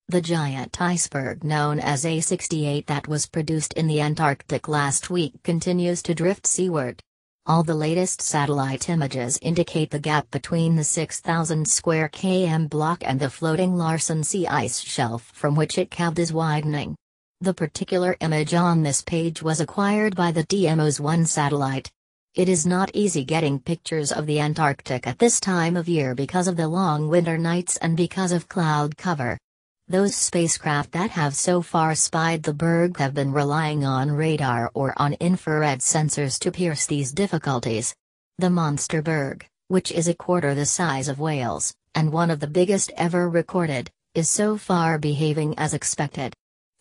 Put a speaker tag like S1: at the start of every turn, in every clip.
S1: The giant iceberg known as A-68 that was produced in the Antarctic last week continues to drift seaward. All the latest satellite images indicate the gap between the 6,000 square km block and the floating Larsen sea ice shelf from which it calved is widening. The particular image on this page was acquired by the DMOS-1 satellite. It is not easy getting pictures of the Antarctic at this time of year because of the long winter nights and because of cloud cover. Those spacecraft that have so far spied the berg have been relying on radar or on infrared sensors to pierce these difficulties. The monster berg, which is a quarter the size of Wales, and one of the biggest ever recorded, is so far behaving as expected.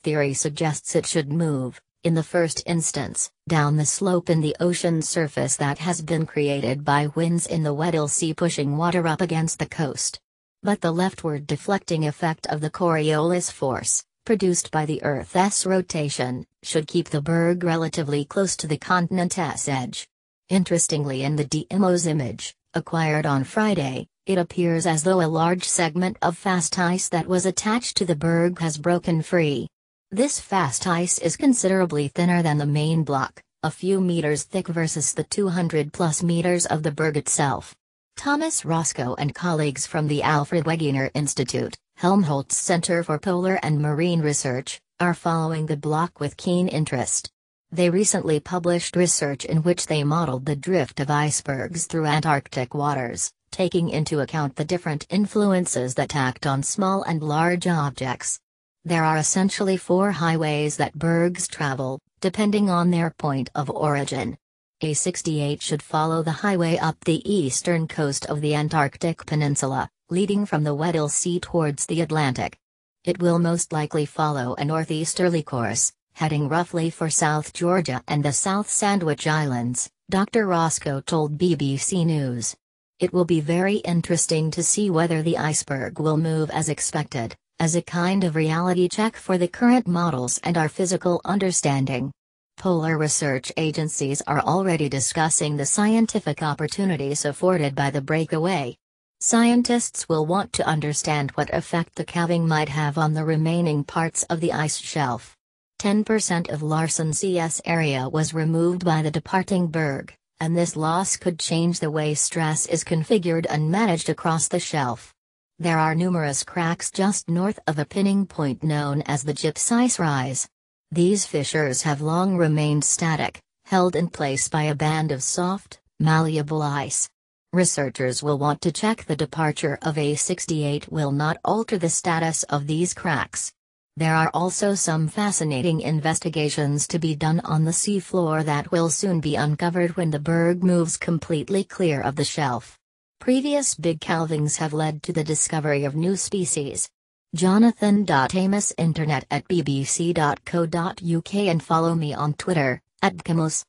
S1: Theory suggests it should move, in the first instance, down the slope in the ocean surface that has been created by winds in the Weddell Sea pushing water up against the coast. But the leftward deflecting effect of the Coriolis force, produced by the Earth's rotation, should keep the berg relatively close to the continent's edge. Interestingly, in the DMOS image, acquired on Friday, it appears as though a large segment of fast ice that was attached to the berg has broken free. This fast ice is considerably thinner than the main block, a few meters thick versus the 200+ meters of the berg itself. Thomas Roscoe and colleagues from the Alfred Wegener Institute, Helmholtz Center for Polar and Marine Research, are following the block with keen interest. They recently published research in which they modeled the drift of icebergs through Antarctic waters, taking into account the different influences that act on small and large objects. There are essentially 4 highways that bergs travel, depending on their point of origin. A-68 should follow the highway up the eastern coast of the Antarctic Peninsula, leading from the Weddell Sea towards the Atlantic. It will most likely follow a northeasterly course, heading roughly for South Georgia and the South Sandwich Islands, Dr. Roscoe told BBC News. It will be very interesting to see whether the iceberg will move as expected, as a kind of reality check for the current models and our physical understanding. Polar research agencies are already discussing the scientific opportunities afforded by the breakaway. Scientists will want to understand what effect the calving might have on the remaining parts of the ice shelf. 10% of Larsen Sea's area was removed by the departing berg, and this loss could change the way stress is configured and managed across the shelf. There are numerous cracks just north of a pinning point known as the gypsum ice rise. These fissures have long remained static, held in place by a band of soft, malleable ice. Researchers will want to check the departure of A-68 will not alter the status of these cracks. There are also some fascinating investigations to be done on the seafloor that will soon be uncovered when the berg moves completely clear of the shelf. Previous big calvings have led to the discovery of new species. Jonathan.Amos Internet at bbc.co.uk and follow me on Twitter, @bkamos.